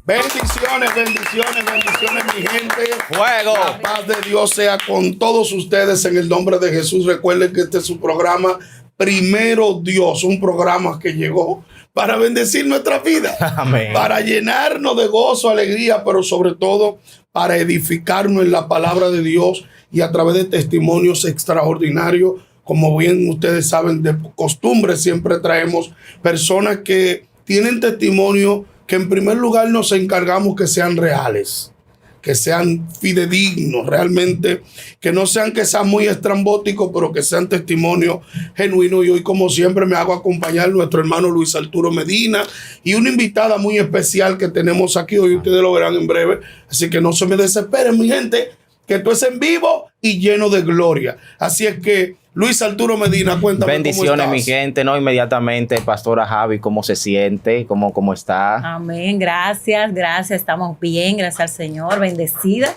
Bendiciones, bendiciones, bendiciones, mi gente. Fuego. La paz de Dios sea con todos ustedes en el nombre de Jesús. Recuerden que este es su programa Primero Dios, un programa que llegó para bendecir nuestra vida, Amén. Para llenarnos de gozo, alegría, pero sobre todo para edificarnos en la palabra de Dios y a través de testimonios extraordinarios. Como bien ustedes saben, de costumbre siempre traemos personas que tienen testimonio que en primer lugar nos encargamos que sean reales, que sean fidedignos, realmente, que no sean muy estrambóticos, pero que sean testimonios genuinos. Y hoy, como siempre, me hago acompañar nuestro hermano Luis Arturo Medina y una invitada muy especial que tenemos aquí. Hoy ustedes lo verán en breve, así que no se me desesperen, mi gente, que esto es en vivo y lleno de gloria. Así es que, Luis Arturo Medina, cuéntame. Bendiciones, cómo mi estás. gente. No, inmediatamente, Pastora Javi, ¿cómo se siente? ¿Cómo está? Amén, gracias, estamos bien, gracias al Señor, bendecida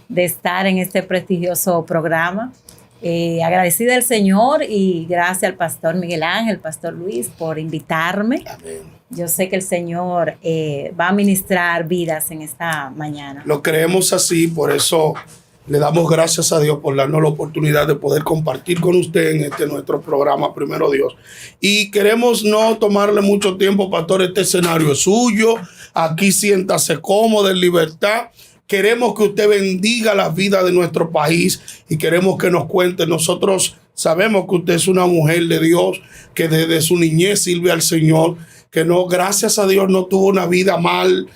de estar en este prestigioso programa. Agradecida al Señor y gracias al pastor Miguel Ángel, pastor Luis, por invitarme. Amén. Yo sé que el Señor va a ministrar vidas en esta mañana. Lo creemos así, por eso le damos gracias a Dios por darnos la oportunidad de poder compartir con usted en este nuestro programa Primero Dios. Y queremos no tomarle mucho tiempo, pastor, este escenario es suyo. Aquí siéntase cómodo, en libertad. Queremos que usted bendiga la vida de nuestro país y queremos que nos cuente. Nosotros sabemos que usted es una mujer de Dios, que desde su niñez sirve al Señor, que no, gracias a Dios, no tuvo una vida mal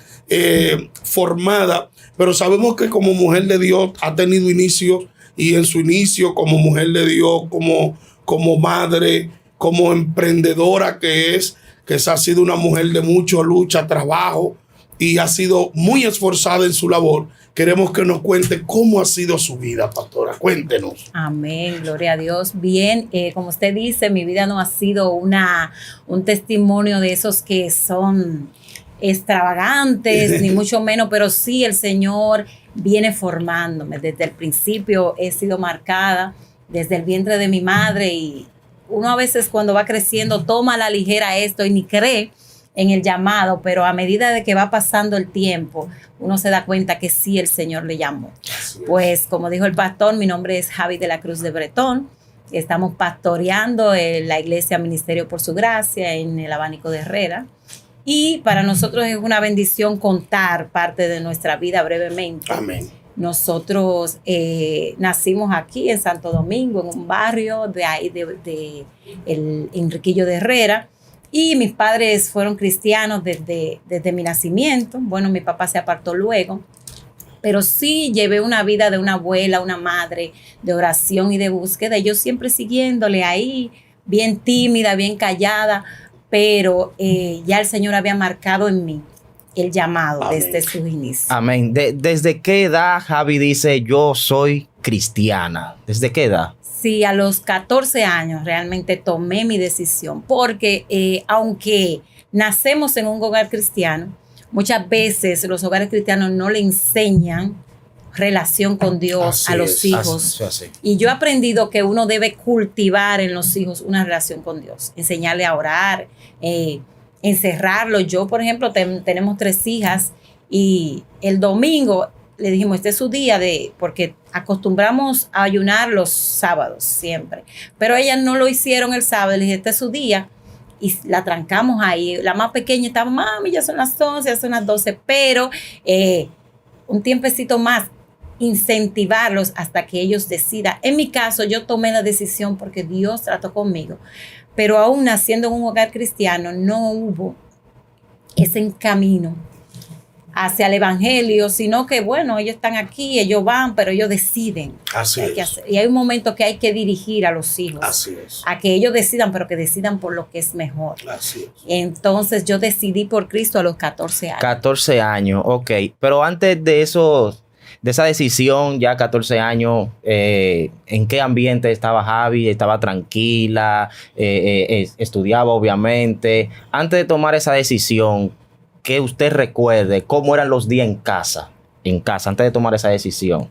formada, pero sabemos que como mujer de Dios ha tenido inicios, y en su inicio como mujer de Dios, como madre, como emprendedora que esa ha sido una mujer de mucha lucha, trabajo, y ha sido muy esforzada en su labor. Queremos que nos cuente cómo ha sido su vida, pastora. Cuéntenos. Amén, gloria a Dios. Bien, como usted dice, mi vida no ha sido un testimonio de esos que son extravagantes, ni mucho menos, pero sí el Señor viene formándome. Desde el principio he sido marcada, desde el vientre de mi madre, y uno a veces cuando va creciendo toma a la ligera esto y ni cree en el llamado, pero a medida de que va pasando el tiempo, uno se da cuenta que sí el Señor le llamó. Pues como dijo el pastor, mi nombre es Javi de la Cruz de Bretón. Estamos pastoreando en la iglesia Ministerio por su Gracia en el Abanico de Herrera. Y para nosotros es una bendición contar parte de nuestra vida brevemente. Amén. Nosotros nacimos aquí en Santo Domingo, en un barrio de ahí, de el Enriquillo de Herrera. Y mis padres fueron cristianos desde mi nacimiento. Bueno, mi papá se apartó luego. Pero sí llevé una vida de una abuela, una madre, de oración y de búsqueda. Y yo siempre siguiéndole ahí, bien tímida, bien callada. Pero ya el Señor había marcado en mí el llamado. Amén. Desde sus inicios. Amén. ¿Desde qué edad Javi dice yo soy cristiana? ¿Desde qué edad? Sí, a los 14 años realmente tomé mi decisión, porque aunque nacemos en un hogar cristiano, muchas veces los hogares cristianos no le enseñan relación con Dios a los hijos. Así. Y yo he aprendido que uno debe cultivar en los hijos una relación con Dios, enseñarle a orar, encerrarlo. Yo, por ejemplo, tenemos 3 hijas y el domingo le dijimos, este es su día porque acostumbramos a ayunar los sábados siempre, pero ellas no lo hicieron el sábado. Le dije, este es su día, y la trancamos ahí. La más pequeña estaba, mami, ya son las 11, ya son las 12, pero un tiempecito más, incentivarlos hasta que ellos decidan. En mi caso, yo tomé la decisión porque Dios trató conmigo, pero aún naciendo en un hogar cristiano, no hubo ese camino hacia el evangelio, sino que bueno, ellos están aquí, ellos van, pero ellos deciden. Así es. Y hay un momento que hay que dirigir a los hijos. Así es. A que ellos decidan, pero que decidan por lo que es mejor. Así es. Entonces yo decidí por Cristo a los 14 años. 14 años, ok. Pero antes de eso, de esa decisión, ya 14 años, ¿en qué ambiente estaba Javi? ¿Estaba tranquila? ¿Estudiaba, obviamente? Antes de tomar esa decisión, que usted recuerde cómo eran los días en casa, antes de tomar esa decisión.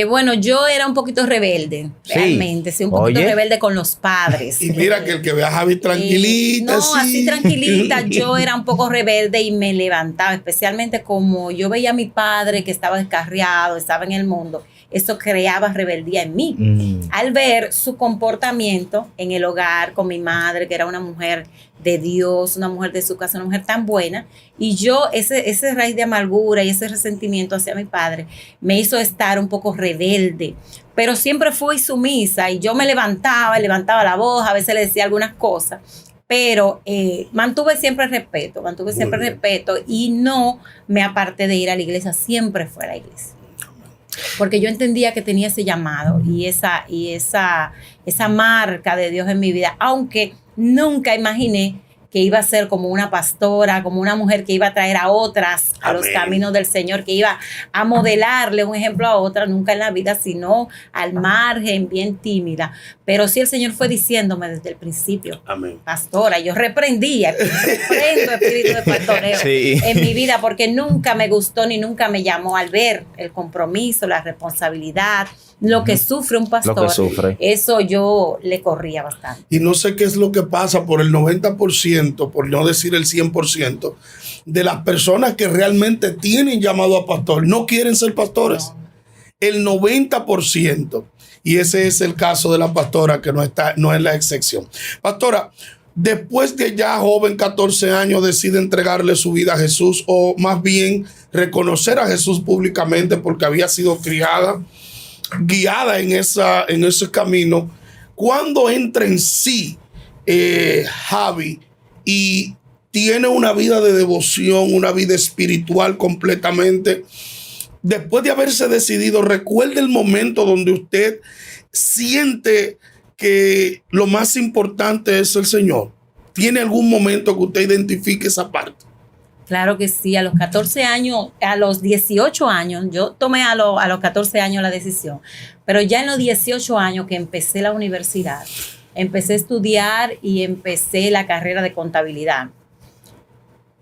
Bueno, yo era un poquito rebelde, Sí. realmente, sí, un poquito Oye. rebelde con los padres. Y mira que el que ve a Javi tranquilita. No, sí. así tranquilita, yo era un poco rebelde y me levantaba, especialmente como yo veía a mi padre que estaba descarriado, estaba en el mundo, eso creaba rebeldía en mí. Al ver su comportamiento en el hogar con mi madre, que era una mujer de Dios, una mujer de su casa, una mujer tan buena, y yo ese raíz de amargura y ese resentimiento hacia mi padre me hizo estar un poco rebelde, pero siempre fui sumisa y yo me levantaba la voz, a veces le decía algunas cosas, pero mantuve siempre el respeto y no me aparté de ir a la iglesia, siempre fue a la iglesia. Porque yo entendía que tenía ese llamado y esa marca de Dios en mi vida, aunque nunca imaginé que iba a ser como una pastora, como una mujer que iba a traer a otras a los caminos del Señor, que iba a modelarle un ejemplo a otras, nunca en la vida, sino al margen, bien tímida. Pero sí el Señor fue diciéndome desde el principio, Amén. pastora, yo reprendo espíritu de pastoreo en mi vida, porque nunca me gustó ni nunca me llamó al ver el compromiso, la responsabilidad, lo que sufre un pastor. Lo que sufre. Eso yo le corría bastante. Y no sé qué es lo que pasa por el 90%, por no decir el 100%, de las personas que realmente tienen llamado a pastor, no quieren ser pastores. No. El 90%. Y ese es el caso de la pastora, que no es la excepción. Pastora, después de ya joven, 14 años, decide entregarle su vida a Jesús, o más bien reconocer a Jesús públicamente porque había sido criada, guiada en ese camino. Cuando entra en sí Javi y tiene una vida de devoción, una vida espiritual completamente, después de haberse decidido, recuerde el momento donde usted siente que lo más importante es el Señor. ¿Tiene algún momento que usted identifique esa parte? Claro que sí, a los 14 años, a los 18 años, yo tomé a los 14 años la decisión, pero ya en los 18 años que empecé la universidad, empecé a estudiar y empecé la carrera de contabilidad.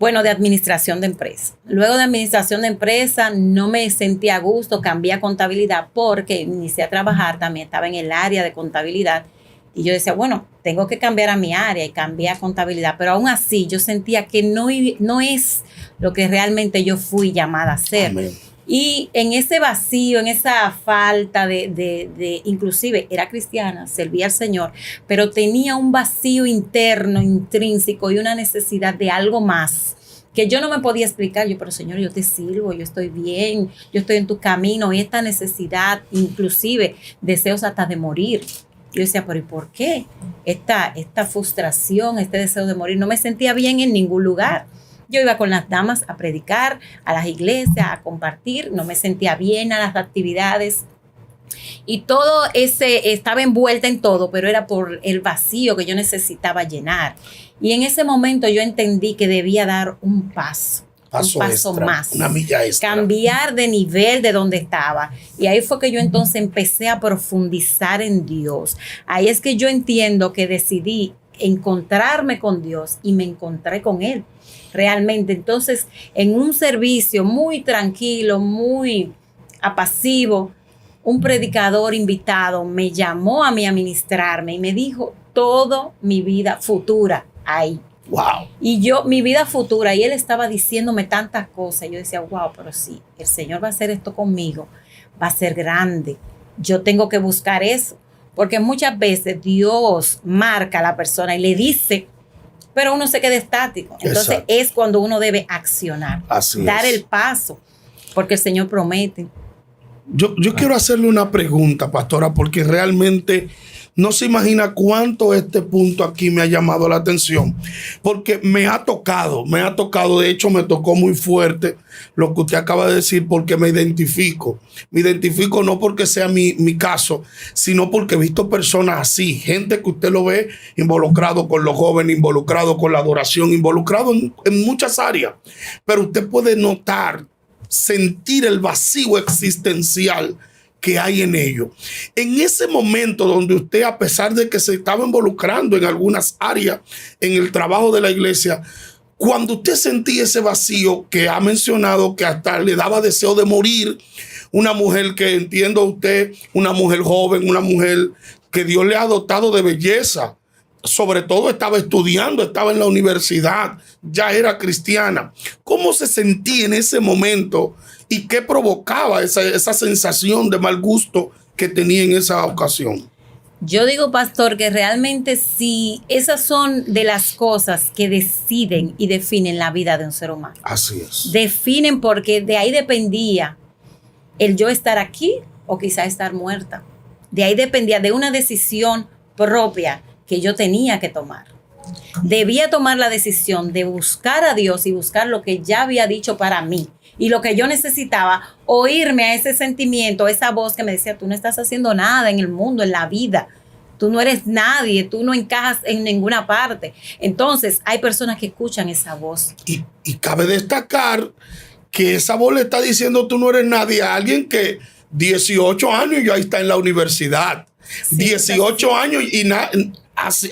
Bueno, de administración de empresa. Luego de administración de empresa no me sentía a gusto, cambié a contabilidad porque inicié a trabajar, también estaba en el área de contabilidad. Y yo decía, bueno, tengo que cambiar a mi área y cambié a contabilidad. Pero aún así yo sentía que no es lo que realmente yo fui llamada a ser. Amén. Y en ese vacío, en esa falta de inclusive era cristiana, servía al Señor, pero tenía un vacío interno, intrínseco y una necesidad de algo más que yo no me podía explicar. Yo, pero Señor, yo te sirvo, yo estoy bien, yo estoy en tu camino, y esta necesidad, inclusive deseos hasta de morir. Yo decía, pero ¿y por qué? Esta frustración, este deseo de morir, no me sentía bien en ningún lugar. Yo iba con las damas a predicar, a las iglesias, a compartir, no me sentía bien a las actividades. Y todo estaba envuelta en todo, pero era por el vacío que yo necesitaba llenar. Y en ese momento yo entendí que debía dar un paso extra, más, una milla extra. cambiar de nivel de donde estaba. Y ahí fue que yo entonces empecé a profundizar en Dios. Ahí es que yo entiendo que decidí encontrarme con Dios y me encontré con Él realmente. Entonces, en un servicio muy tranquilo, muy apacivo, un predicador invitado me llamó a mí a ministrarme y me dijo toda mi vida futura ahí. Wow. Y mi vida futura, y él estaba diciéndome tantas cosas. Yo decía, wow, pero sí, el Señor va a hacer esto conmigo, va a ser grande. Yo tengo que buscar eso, porque muchas veces Dios marca a la persona y le dice, pero uno se queda estático. Entonces Exacto. es cuando uno debe accionar, Así dar es. el paso, porque el Señor promete. Yo quiero hacerle una pregunta, pastora, porque realmente no se imagina cuánto este punto aquí me ha llamado la atención, porque me ha tocado, de hecho me tocó muy fuerte lo que usted acaba de decir, porque me identifico no porque sea mi caso, sino porque he visto personas así, gente que usted lo ve involucrado con los jóvenes, involucrado con la adoración, involucrado en muchas áreas, pero usted puede notar, sentir el vacío existencial que hay en ello. En ese momento donde usted, a pesar de que se estaba involucrando en algunas áreas en el trabajo de la iglesia, cuando usted sentía ese vacío que ha mencionado, que hasta le daba deseo de morir, una mujer que entiendo usted, una mujer joven, una mujer que Dios le ha dotado de belleza. Sobre todo estaba estudiando, estaba en la universidad, ya era cristiana. ¿Cómo se sentía en ese momento y qué provocaba esa sensación de mal gusto que tenía en esa ocasión? Yo digo, pastor, que realmente si esas son de las cosas que deciden y definen la vida de un ser humano. Así es. Definen, porque de ahí dependía el yo estar aquí o quizá estar muerta. De ahí dependía de una decisión propia que yo tenía que tomar. Debía tomar la decisión de buscar a Dios y buscar lo que ya había dicho para mí. Y lo que yo necesitaba, oírme a ese sentimiento, esa voz que me decía, tú no estás haciendo nada en el mundo, en la vida. Tú no eres nadie, tú no encajas en ninguna parte. Entonces, hay personas que escuchan esa voz. Y cabe destacar que esa voz le está diciendo, tú no eres nadie, a alguien que 18 años ya está en la universidad. Sí, 18 años y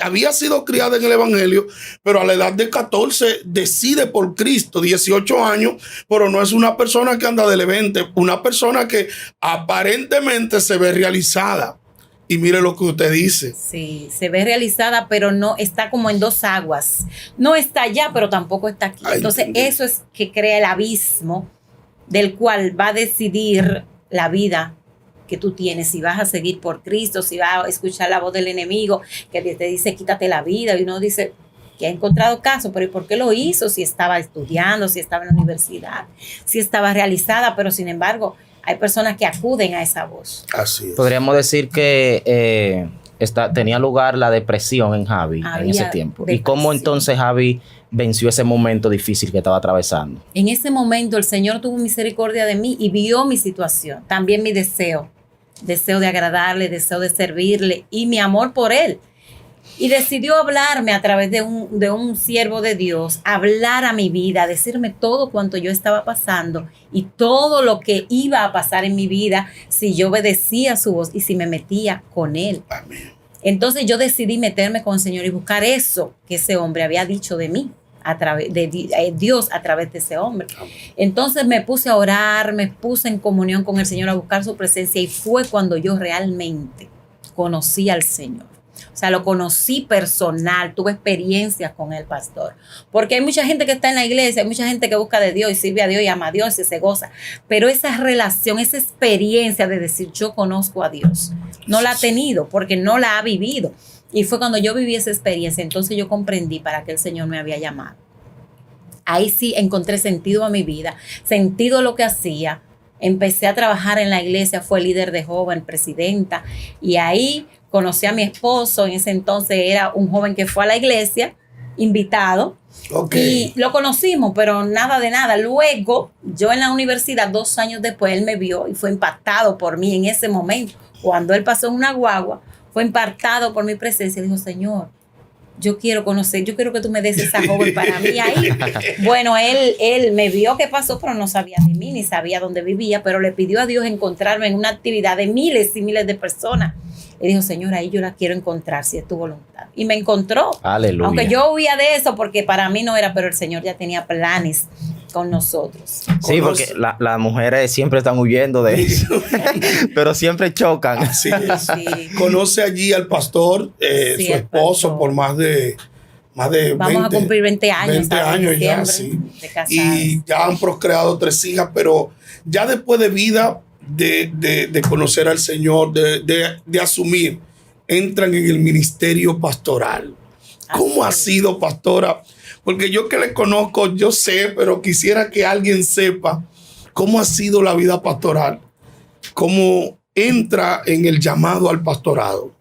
había sido criada en el evangelio, pero a la edad de 14 decide por Cristo, 18 años, pero no es una persona que anda del evento, una persona que aparentemente se ve realizada. Y mire lo que usted dice. Sí, se ve realizada, pero no está como en dos aguas. No está allá, pero tampoco está aquí. Entonces, eso es que crea el abismo del cual va a decidir la vida que tú tienes, si vas a seguir por Cristo, si vas a escuchar la voz del enemigo que te dice quítate la vida, y uno dice que ha encontrado caso, pero ¿y por qué lo hizo? Si estaba estudiando, si estaba en la universidad, si estaba realizada, pero sin embargo hay personas que acuden a esa voz. Así es. Podríamos decir que tenía lugar la depresión en Javi en ese tiempo. Depresión. ¿Y cómo entonces Javi venció ese momento difícil que estaba atravesando? En ese momento el Señor tuvo misericordia de mí y vio mi situación, también mi deseo de agradarle, deseo de servirle y mi amor por Él. Y decidió hablarme a través de un siervo de Dios, hablar a mi vida, decirme todo cuanto yo estaba pasando y todo lo que iba a pasar en mi vida si yo obedecía su voz y si me metía con Él. Amén. Entonces yo decidí meterme con el Señor y buscar eso que ese hombre había dicho de mí, a través de Dios a través de ese hombre. Entonces me puse a orar, me puse en comunión con el Señor a buscar su presencia y fue cuando yo realmente conocí al Señor. O sea, lo conocí personal, tuve experiencias con el pastor. Porque hay mucha gente que está en la iglesia, hay mucha gente que busca de Dios y sirve a Dios y ama a Dios y se goza. Pero esa relación, esa experiencia de decir yo conozco a Dios, no la ha tenido porque no la ha vivido. Y fue cuando yo viví esa experiencia, entonces yo comprendí para qué el Señor me había llamado. Ahí sí encontré sentido a mi vida, sentido a lo que hacía. Empecé a trabajar en la iglesia, fue líder de joven, presidenta, y ahí conocí a mi esposo. En ese entonces era un joven que fue a la iglesia, invitado, y lo conocimos, pero nada de nada. Luego, yo en la universidad, 2 años después, él me vio y fue impactado por mí en ese momento. Cuando él pasó en una guagua, fue impactado por mi presencia y dijo, Señor, yo quiero conocer, yo quiero que tú me des esa joven para mí ahí. Bueno, él me vio qué pasó, pero no sabía de mí, ni sabía dónde vivía, pero le pidió a Dios encontrarme en una actividad de miles y miles de personas. Y dijo, Señor, ahí yo la quiero encontrar, si es tu voluntad. Y me encontró. Aleluya. Aunque yo huía de eso, porque para mí no era, pero el Señor ya tenía planes con nosotros. Sí, porque las mujeres siempre están huyendo de eso, pero siempre chocan. Así es. Sí. Conoce allí al pastor, Sí, su esposo, pastor. por más de Vamos a cumplir 20 años. 20 años ya, sí. De casados. Y ya han procreado 3 hijas, pero ya después de vida, de conocer al Señor, de asumir, entran en el ministerio pastoral. ¿Cómo ha sido, pastora? Porque yo que le conozco, yo sé, pero quisiera que alguien sepa cómo ha sido la vida pastoral, cómo entra en el llamado al pastorado.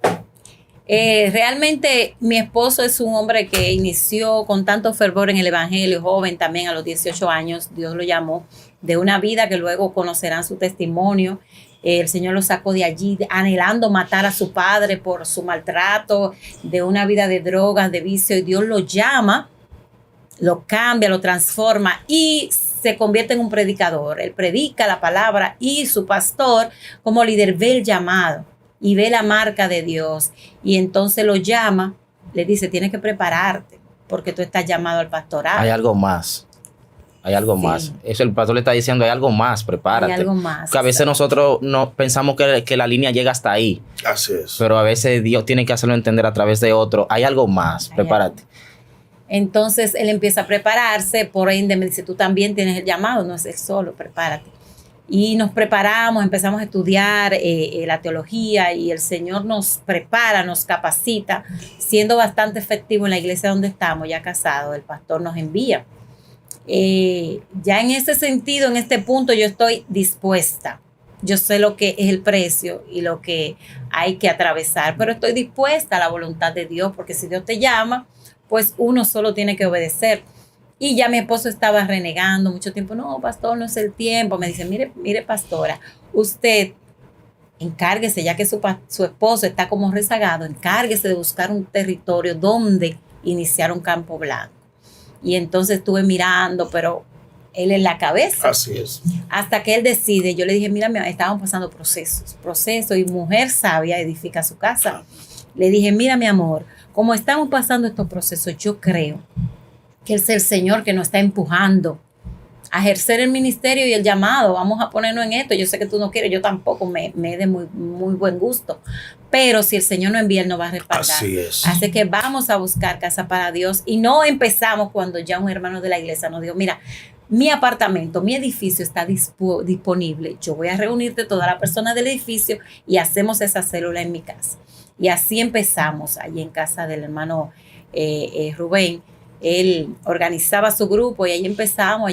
Realmente mi esposo es un hombre que inició con tanto fervor en el evangelio, joven también a los 18 años, Dios lo llamó de una vida que luego conocerán su testimonio. El Señor lo sacó de allí anhelando matar a su padre por su maltrato, de una vida de drogas, de vicio, y Dios lo llama, lo cambia, lo transforma y se convierte en un predicador. Él predica la palabra y su pastor como líder ve el llamado y ve la marca de Dios y entonces lo llama, le dice, tienes que prepararte porque tú estás llamado al pastorado. Hay algo más. Hay algo Sí. más. Eso el pastor le está diciendo, hay algo más, prepárate. Hay algo más, Que a veces nosotros no pensamos que la línea llega hasta ahí, Así es. pero a veces Dios tiene que hacerlo entender a través de otro. Hay algo más, Hay prepárate. Entonces él empieza a prepararse, por ende me dice, tú también tienes el llamado, no es él solo, prepárate. Y nos preparamos, empezamos a estudiar la teología y el Señor nos prepara, nos capacita, siendo bastante efectivo en la iglesia donde estamos, ya casados, el pastor nos envía. Ya en ese sentido, en este punto, yo estoy dispuesta. Yo sé lo que es el precio y lo que hay que atravesar, pero estoy dispuesta a la voluntad de Dios, porque si Dios te llama, pues uno solo tiene que obedecer. Y ya mi esposo estaba renegando mucho tiempo. No, pastor, no es el tiempo. Me dice, mire, pastora, usted encárguese, ya que su esposo está como rezagado, encárguese de buscar un territorio donde iniciar un campo blanco. Y entonces estuve mirando, pero él en la cabeza. Así es. Hasta que él decide, yo le dije, mira, estábamos pasando procesos, y mujer sabia edifica su casa. Le dije, mira, mi amor, como estamos pasando estos procesos, yo creo que es el Señor que nos está empujando a ejercer el ministerio y el llamado. Vamos a ponernos en esto. Yo sé que tú no quieres, yo tampoco me de muy buen gusto. Pero si el Señor nos envía, Él nos va a respaldar. Así es. Así que vamos a buscar casa para Dios. Y no empezamos cuando ya un hermano de la iglesia nos dijo, mira, mi apartamento, mi edificio está disponible. Yo voy a reunirte toda la persona del edificio y hacemos esa célula en mi casa. Y así empezamos allí en casa del hermano Rubén. Él organizaba su grupo y ahí empezamos,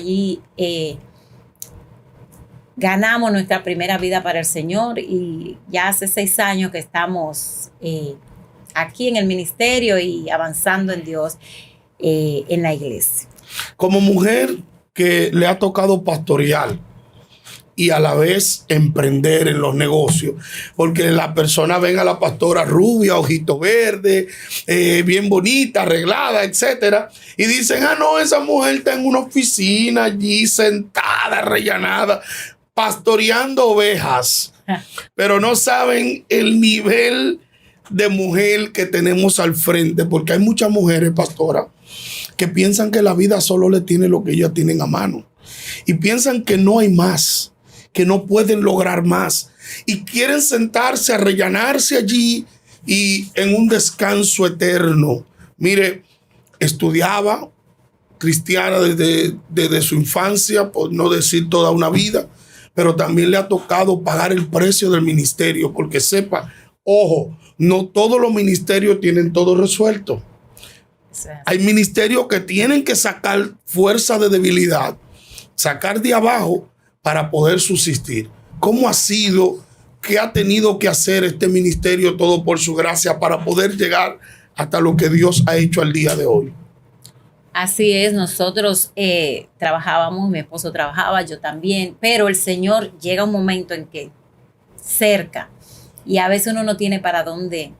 ganamos nuestra primera vida para el Señor y ya hace 6 años que estamos aquí en el ministerio y avanzando en Dios en la iglesia. Como mujer que le ha tocado pastorear y a la vez emprender en los negocios, porque la persona ven a la pastora rubia, ojito verde, bien bonita, arreglada, etcétera, y dicen, no, esa mujer está en una oficina allí sentada, rellenada, pastoreando ovejas, pero no saben el nivel de mujer que tenemos al frente, porque hay muchas mujeres, pastora, que piensan que la vida solo le tiene lo que ellas tienen a mano, y piensan que no hay más, que no pueden lograr más y quieren sentarse a rellenarse allí y en un descanso eterno. Mire, estudiaba cristiana desde su infancia, por no decir toda una vida, pero también le ha tocado pagar el precio del ministerio, porque sepa, ojo, no todos los ministerios tienen todo resuelto. Hay ministerios que tienen que sacar fuerza de debilidad, sacar de abajo para poder subsistir. ¿Cómo ha sido? ¿Qué ha tenido que hacer este ministerio todo por su gracia para poder llegar hasta lo que Dios ha hecho al día de hoy? Así es, nosotros trabajábamos, mi esposo trabajaba, yo también, pero el Señor llega un momento en que cerca y a veces uno no tiene para dónde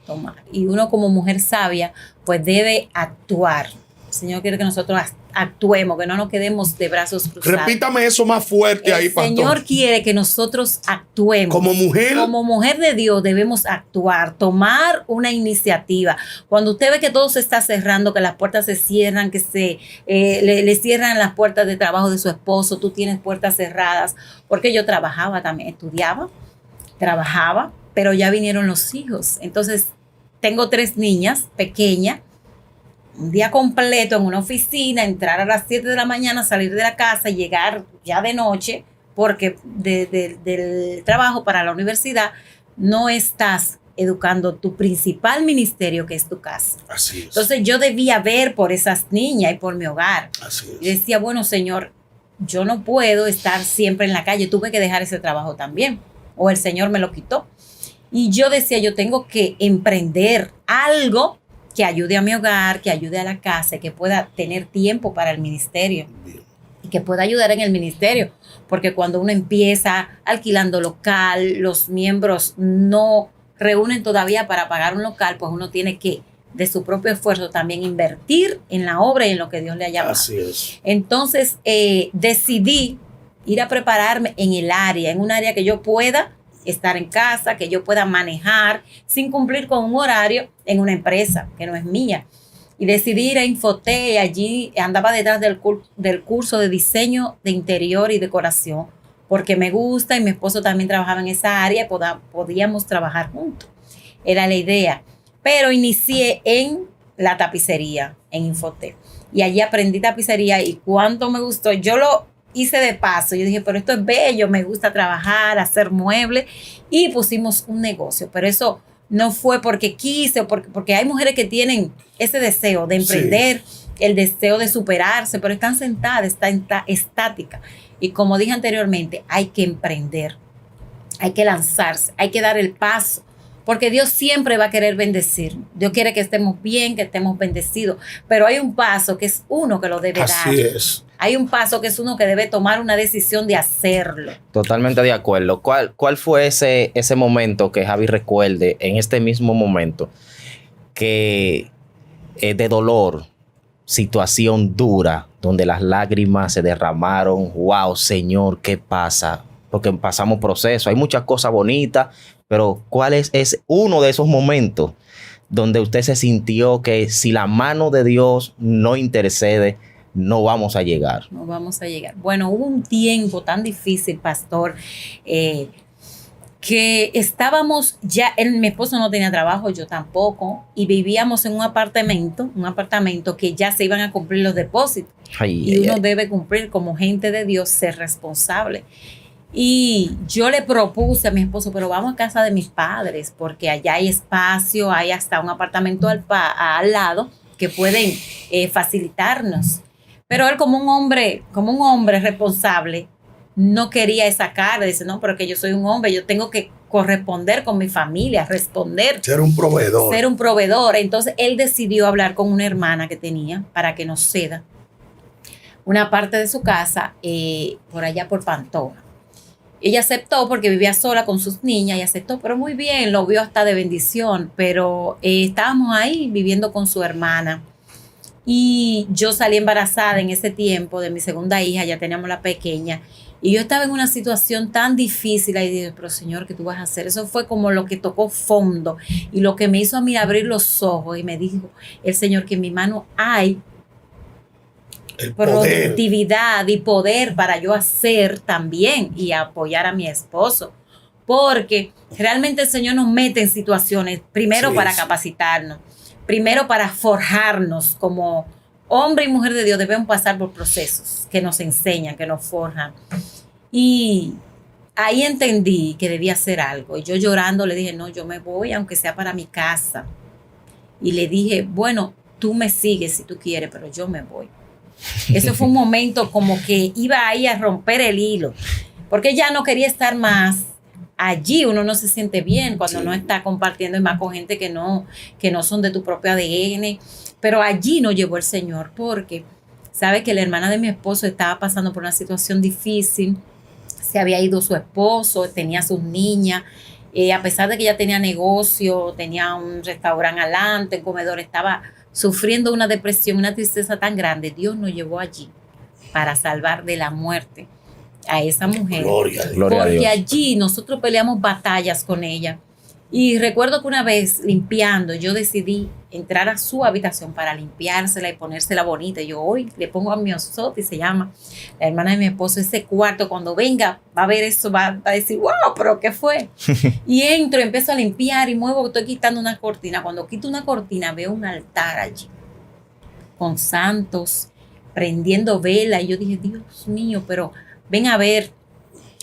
tomar. Y uno como mujer sabia pues debe actuar. El Señor quiere que nosotros actuemos, que no nos quedemos de brazos cruzados. Repítame eso más fuerte ahí, pastor. El Señor quiere que nosotros actuemos. Como mujer de Dios debemos actuar, tomar una iniciativa. Cuando usted ve que todo se está cerrando, que las puertas se cierran, que le cierran las puertas de trabajo de su esposo, tú tienes puertas cerradas, porque yo trabajaba también, trabajaba, pero ya vinieron los hijos. Entonces, tengo 3 niñas pequeñas, un día completo en una oficina, entrar a las 7 de la mañana, salir de la casa y llegar ya de noche, porque del trabajo para la universidad no estás educando tu principal ministerio, que es tu casa. Así es. Entonces yo debía ver por esas niñas y por mi hogar. Así es. Y decía, bueno, Señor, yo no puedo estar siempre en la calle, tuve que dejar ese trabajo también, o el Señor me lo quitó. Y yo decía, yo tengo que emprender algo que ayude a mi hogar, que ayude a la casa, que pueda tener tiempo para el ministerio y que pueda ayudar en el ministerio. Porque cuando uno empieza alquilando local, los miembros no reúnen todavía para pagar un local, pues uno tiene que, de su propio esfuerzo, también invertir en la obra y en lo que Dios le ha llamado. Así es. Entonces, decidí ir a prepararme en un área que yo pueda estar en casa, que yo pueda manejar sin cumplir con un horario en una empresa que no es mía. Y decidí ir a Infotec y allí andaba detrás del curso de diseño de interior y decoración, porque me gusta y mi esposo también trabajaba en esa área y podíamos trabajar juntos. Era la idea. Pero inicié en la tapicería, en Infotec. Y allí aprendí tapicería y cuánto me gustó. Yo lo hice de paso. Yo dije, pero esto es bello, me gusta trabajar, hacer muebles. Y pusimos un negocio. Pero eso no fue porque quise, porque hay mujeres que tienen ese deseo de emprender, el deseo de superarse, pero están sentadas, están estáticas. Y como dije anteriormente, hay que emprender, hay que lanzarse, hay que dar el paso. Porque Dios siempre va a querer bendecir. Dios quiere que estemos bien, que estemos bendecidos. Pero hay un paso que es uno que lo debe dar. Así es. Hay un paso que es uno que debe tomar una decisión de hacerlo. Totalmente de acuerdo. ¿Cuál fue ese momento que Javi recuerde en este mismo momento que de dolor, situación dura, donde las lágrimas se derramaron? Wow, Señor, ¿qué pasa? Porque pasamos proceso. Hay muchas cosas bonitas, pero ¿cuál es uno de esos momentos donde usted se sintió que si la mano de Dios no intercede, no vamos a llegar? No vamos a llegar. Bueno, hubo un tiempo tan difícil, pastor, que estábamos ya, mi esposo no tenía trabajo, yo tampoco, y vivíamos en un apartamento que ya se iban a cumplir los depósitos. Y uno debe cumplir como gente de Dios, ser responsable. Y yo le propuse a mi esposo, pero vamos a casa de mis padres, porque allá hay espacio, hay hasta un apartamento al lado que pueden facilitarnos. Pero él como un hombre responsable, no quería esa cara. Dice, no, pero que yo soy un hombre, yo tengo que corresponder con mi familia, responder. Ser un proveedor. Entonces él decidió hablar con una hermana que tenía para que nos ceda una parte de su casa por allá por Pantoja. Ella aceptó porque vivía sola con sus niñas y aceptó, pero muy bien, lo vio hasta de bendición. Pero estábamos ahí viviendo con su hermana. Y yo salí embarazada en ese tiempo de mi segunda hija, ya teníamos la pequeña. Y yo estaba en una situación tan difícil. Y dije, pero Señor, ¿qué tú vas a hacer? Eso fue como lo que tocó fondo. Y lo que me hizo a mí abrir los ojos. Y me dijo el Señor que en mi mano hay productividad y poder para yo hacer también y apoyar a mi esposo. Porque realmente el Señor nos mete en situaciones, primero para capacitarnos, primero para forjarnos como hombre y mujer de Dios. Debemos pasar por procesos que nos enseñan, que nos forjan. Y ahí entendí que debía hacer algo. Y yo llorando le dije, no, yo me voy, aunque sea para mi casa. Y le dije, bueno, tú me sigues si tú quieres, pero yo me voy. Eso fue un momento como que iba ahí a romper el hilo, porque ya no quería estar más allí. Uno no se siente bien cuando no está compartiendo y más con gente que no son de tu propio ADN. Pero allí nos llevó el Señor, porque sabe que la hermana de mi esposo estaba pasando por una situación difícil. Se había ido su esposo, tenía sus niñas. A pesar de que ella tenía negocio, tenía un restaurante adelante, un comedor, estaba sufriendo una depresión, una tristeza tan grande. Dios nos llevó allí para salvar de la muerte a esa mujer. Gloria a Dios. Porque allí nosotros peleamos batallas con ella. Y recuerdo que una vez limpiando, yo decidí entrar a su habitación para limpiársela y ponérsela bonita. Yo hoy le pongo a mi Osotti, se llama la hermana de mi esposo, ese cuarto. Cuando venga va a ver eso, va a decir, wow, pero ¿qué fue? Y entro, empiezo a limpiar y muevo, estoy quitando una cortina. Cuando quito una cortina veo un altar allí con santos, prendiendo vela. Y yo dije, Dios mío, pero ven a ver.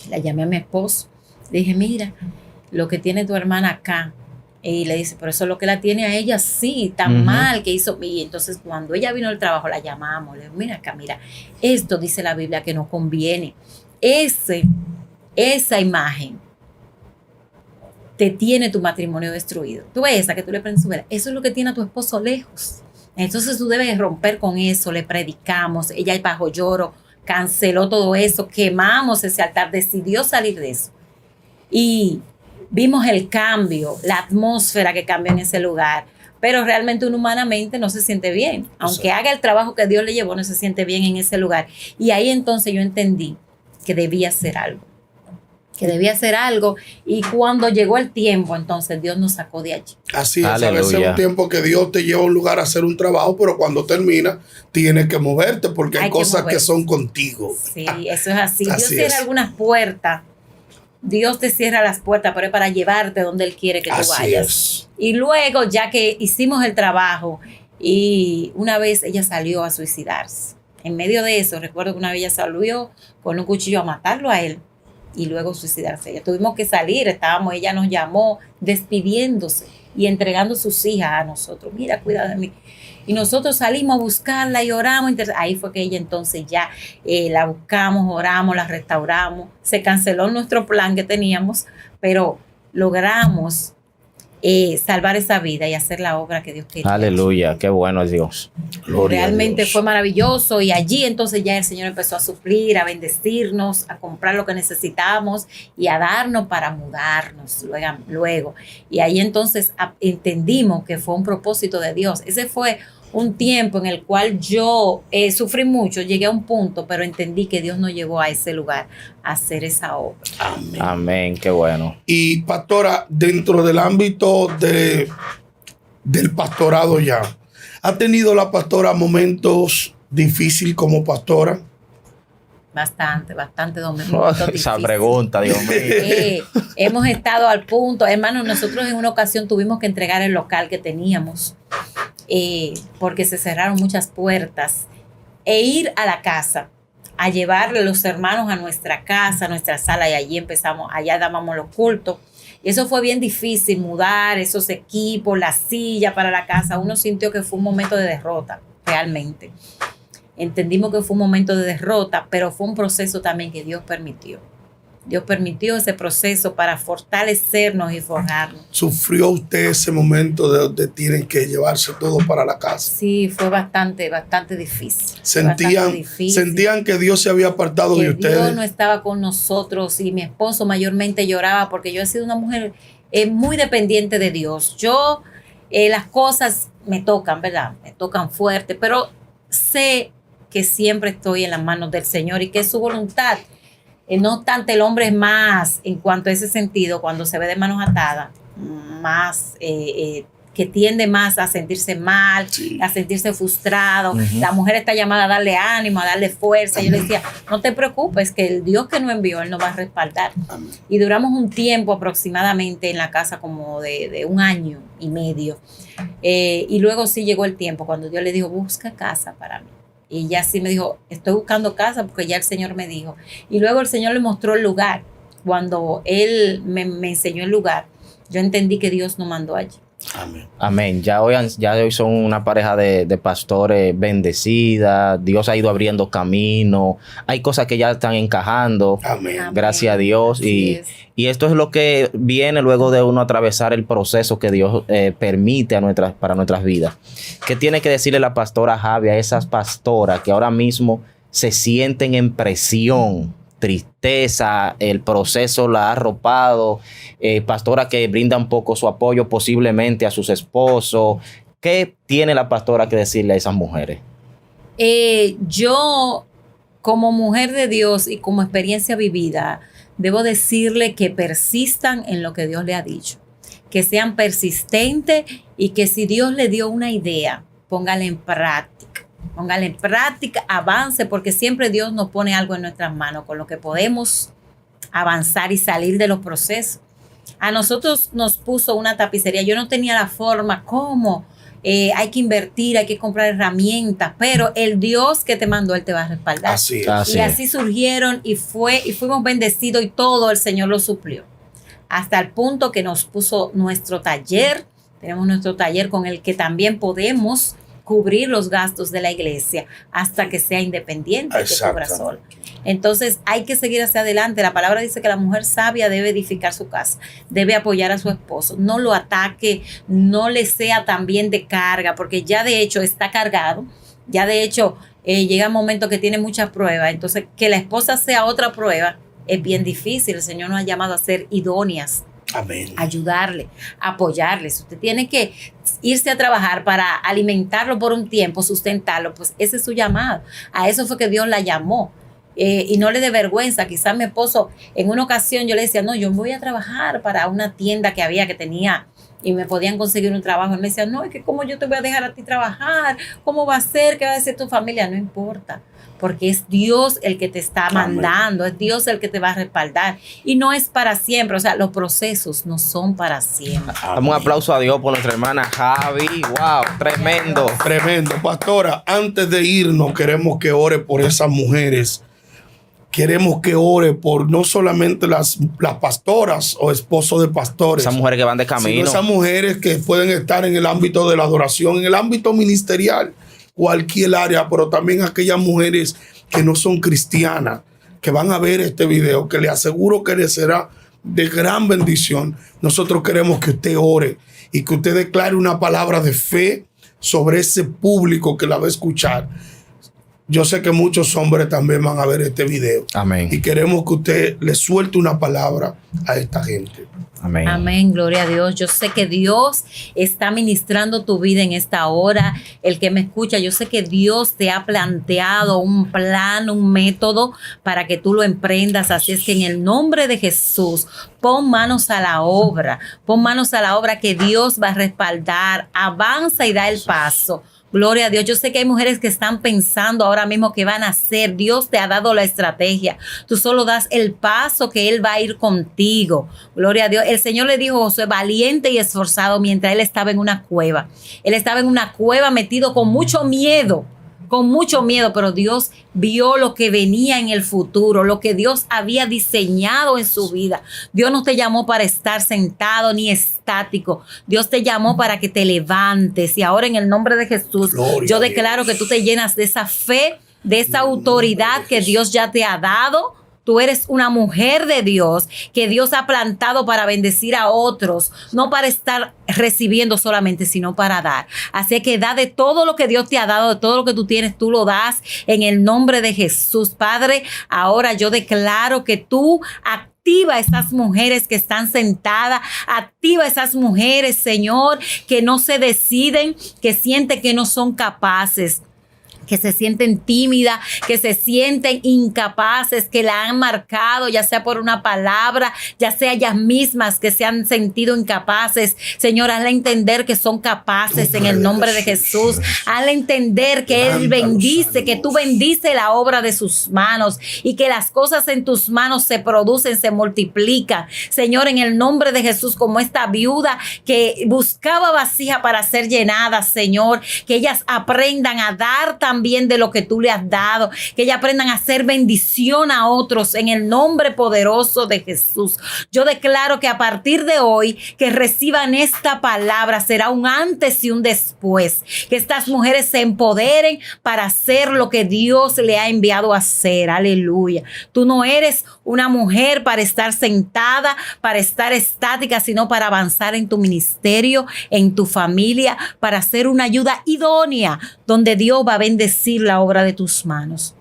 La llamé a mi esposo, le dije, mira lo que tiene tu hermana acá. Y le dice, pero eso es lo que la tiene a ella, sí, tan mal que hizo. Y entonces cuando ella vino al trabajo la llamamos, le digo, mira acá, mira, esto dice la Biblia que no conviene. Esa imagen te tiene tu matrimonio destruido. Tú ves esa que tú le prendes su vela, eso es lo que tiene a tu esposo lejos. Entonces tú debes romper con eso. Le predicamos, ella bajo lloro canceló todo eso, quemamos ese altar, decidió salir de eso. Y vimos el cambio, la atmósfera que cambió en ese lugar, pero realmente uno humanamente no se siente bien. Aunque haga el trabajo que Dios le llevó, no se siente bien en ese lugar. Y ahí entonces yo entendí que debía hacer algo. que debía hacer algo, y cuando llegó el tiempo, entonces Dios nos sacó de allí. Así es, Aleluya. a veces es un tiempo que Dios te lleva a un lugar a hacer un trabajo, pero cuando termina, tienes que moverte porque hay cosas que son contigo. Sí, eso es así. Así Dios cierra es. algunas puertas, Dios te cierra las puertas, pero es para llevarte donde Él quiere que tú Así vayas. es. Y luego, ya que hicimos el trabajo, y una vez ella salió a suicidarse. En medio de eso, recuerdo que una vez ella salió con un cuchillo a matarlo a él y luego suicidarse. Ella tuvimos que salir, ella nos llamó despidiéndose y entregando sus hijas a nosotros. Mira, cuida de mí. Y nosotros salimos a buscarla y oramos. Ahí fue que ella entonces ya la buscamos, oramos, la restauramos. Se canceló nuestro plan que teníamos, pero logramos salvar esa vida y hacer la obra que Dios quería. Aleluya, qué bueno es Dios. Gloria a Realmente Dios. fue maravilloso, y allí entonces ya el Señor empezó a suplir, a bendecirnos, a comprar lo que necesitamos y a darnos para mudarnos luego. Y ahí entonces entendimos que fue un propósito de Dios. Ese fue un tiempo en el cual yo sufrí mucho, llegué a un punto, pero entendí que Dios nos llevó a ese lugar a hacer esa obra. Amén. Amén, qué bueno. Y pastora, dentro del ámbito del pastorado ya, ¿ha tenido la pastora momentos difíciles como pastora? Bastante Esa pregunta, Dios mío. Hemos estado al punto, hermanos, nosotros en una ocasión tuvimos que entregar el local que teníamos porque se cerraron muchas puertas, e ir a la casa, a llevarle a los hermanos a nuestra casa, a nuestra sala, y allí allá dábamos los cultos. Y eso fue bien difícil, mudar esos equipos, la silla para la casa. Uno sintió que fue un momento de derrota, realmente. Entendimos que fue un momento de derrota, pero fue un proceso también que Dios permitió. Dios permitió ese proceso para fortalecernos y forjarnos. ¿Sufrió usted ese momento de donde tienen que llevarse todo para la casa? Sí, fue bastante difícil. ¿Sentían que Dios se había apartado de ustedes? Dios no estaba con nosotros, y mi esposo mayormente lloraba porque yo he sido una mujer muy dependiente de Dios. Yo, las cosas me tocan, ¿verdad? Me tocan fuerte, pero sé que siempre estoy en las manos del Señor y que es su voluntad. No obstante, el hombre es más, en cuanto a ese sentido, cuando se ve de manos atadas, más que tiende más a sentirse mal, Sí. a sentirse frustrado. Uh-huh. La mujer está llamada a darle ánimo, a darle fuerza. Yo le decía, no te preocupes, que el Dios que nos envió, Él nos va a respaldar. Amén. Y duramos un tiempo aproximadamente en la casa como de 1 año y medio. Y luego sí llegó el tiempo cuando Dios le dijo, busca casa para mí. Y ya sí me dijo, estoy buscando casa porque ya el Señor me dijo. Y luego el Señor le mostró el lugar. Cuando Él me enseñó el lugar, yo entendí que Dios nos mandó allí. Amén. Amén. Ya hoy son una pareja de pastores bendecida. Dios ha ido abriendo camino. Hay cosas que ya están encajando. Amén. Amén. Gracias a Dios. Así es. Y esto es lo que viene luego de uno atravesar el proceso que Dios permite para nuestras vidas. ¿Qué tiene que decirle la pastora Javi a esas pastoras que ahora mismo se sienten en presión, tristeza, el proceso la ha arropado, pastoras que brindan un poco su apoyo posiblemente a sus esposos? ¿Qué tiene la pastora que decirle a esas mujeres? Yo, como mujer de Dios y como experiencia vivida, debo decirle que persistan en lo que Dios le ha dicho, que sean persistentes, y que si Dios le dio una idea, póngala en práctica, avance, porque siempre Dios nos pone algo en nuestras manos con lo que podemos avanzar y salir de los procesos. A nosotros nos puso una tapicería, yo no tenía la forma, ¿cómo? Hay que invertir, hay que comprar herramientas, pero el Dios que te mandó, Él te va a respaldar. Así es. Así Y así surgieron y fuimos bendecidos, y todo el Señor lo suplió. Hasta el punto que nos puso nuestro taller. Tenemos nuestro taller con el que también podemos cubrir los gastos de la iglesia hasta que sea independiente, que cubra solo. Entonces hay que seguir hacia adelante. La palabra dice que la mujer sabia debe edificar su casa, debe apoyar a su esposo, no lo ataque, no le sea también de carga, porque ya de hecho está cargado, ya de hecho llega un momento que tiene muchas pruebas. Entonces que la esposa sea otra prueba es bien difícil. El Señor nos ha llamado a ser idóneas. Amén. Ayudarle, apoyarle. Si usted tiene que irse a trabajar para alimentarlo por un tiempo, sustentarlo, pues ese es su llamado. A eso fue que Dios la llamó. y no le dé vergüenza. Quizás mi esposo, en una ocasión yo le decía, no, yo voy a trabajar para una tienda que tenía y me podían conseguir un trabajo. Él me decía, no, es que cómo yo te voy a dejar a ti trabajar, cómo va a ser, qué va a decir tu familia, no importa. Porque es Dios el que te está mandando, es Dios el que te va a respaldar. Y no es para siempre, o sea, los procesos no son para siempre. Damos un aplauso a Dios por nuestra hermana Javi. ¡Wow! Tremendo. Tremendo. Pastora, antes de irnos, queremos que ore por esas mujeres. Queremos que ore por no solamente las pastoras o esposos de pastores. Esas mujeres que van de camino. Sino esas mujeres que pueden estar en el ámbito de la adoración, en el ámbito ministerial, cualquier área, pero también aquellas mujeres que no son cristianas, que van a ver este video, que le aseguro que les será de gran bendición. Nosotros queremos que usted ore y que usted declare una palabra de fe sobre ese público que la va a escuchar. Yo sé que muchos hombres también van a ver este video. Amén. Y queremos que usted le suelte una palabra a esta gente. Amén. Amén, gloria a Dios. Yo sé que Dios está ministrando tu vida en esta hora. El que me escucha, yo sé que Dios te ha planteado un plan, un método para que tú lo emprendas. Así es que en el nombre de Jesús, pon manos a la obra. Pon manos a la obra que Dios va a respaldar. Avanza y da el paso. Gloria a Dios. Yo sé que hay mujeres que están pensando ahora mismo qué van a hacer. Dios te ha dado la estrategia. Tú solo das el paso que Él va a ir contigo. Gloria a Dios. El Señor le dijo a Josué, valiente y esforzado, mientras él estaba en una cueva. Él estaba en una cueva metido con mucho miedo, pero Dios vio lo que venía en el futuro, lo que Dios había diseñado en su vida. Dios no te llamó para estar sentado ni estático. Dios te llamó para que te levantes. Y ahora en el nombre de Jesús, yo declaro que tú te llenas de esa fe, de esa autoridad que Dios ya te ha dado. Tú eres una mujer de Dios que Dios ha plantado para bendecir a otros, no para estar recibiendo solamente, sino para dar. Así que da de todo lo que Dios te ha dado, de todo lo que tú tienes, tú lo das en el nombre de Jesús. Padre, ahora yo declaro que tú activa a esas mujeres que están sentadas, activa a esas mujeres, Señor, que no se deciden, que sienten que no son capaces, que se sienten tímidas, que se sienten incapaces, que la han marcado, ya sea por una palabra, ya sea ellas mismas que se han sentido incapaces. Señor, hazle entender que son capaces en el nombre de Jesús. Hazle entender que Él bendice, que tú bendices la obra de sus manos y que las cosas en tus manos se producen, se multiplican. Señor, en el nombre de Jesús, como esta viuda que buscaba vasija para ser llenada, Señor, que ellas aprendan a dar también de lo que tú le has dado, que ellas aprendan a hacer bendición a otros en el nombre poderoso de Jesús. Yo declaro que a partir de hoy que reciban esta palabra será un antes y un después, que estas mujeres se empoderen para hacer lo que Dios le ha enviado a hacer. Aleluya. Tú no eres una mujer para estar sentada, para estar estática, sino para avanzar en tu ministerio, en tu familia, para ser una ayuda idónea donde Dios va a bendecir la obra de tus manos.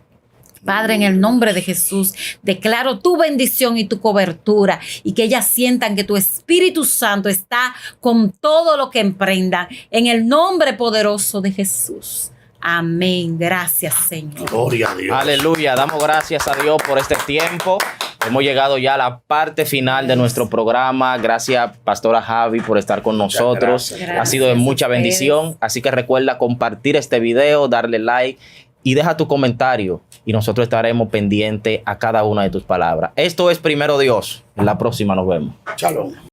Padre, en el nombre de Jesús, declaro tu bendición y tu cobertura y que ellas sientan que tu Espíritu Santo está con todo lo que emprendan. En el nombre poderoso de Jesús. Amén. Gracias, Señor. Gloria a Dios. Aleluya. Damos gracias a Dios por este tiempo. Hemos llegado ya a la parte final de nuestro programa. Gracias, Pastora Javi, por estar con nosotros. Gracias. Ha sido de mucha bendición. Así que recuerda compartir este video, darle like y deja tu comentario. Y nosotros estaremos pendientes a cada una de tus palabras. Esto es Primero Dios. En la próxima nos vemos. Shalom.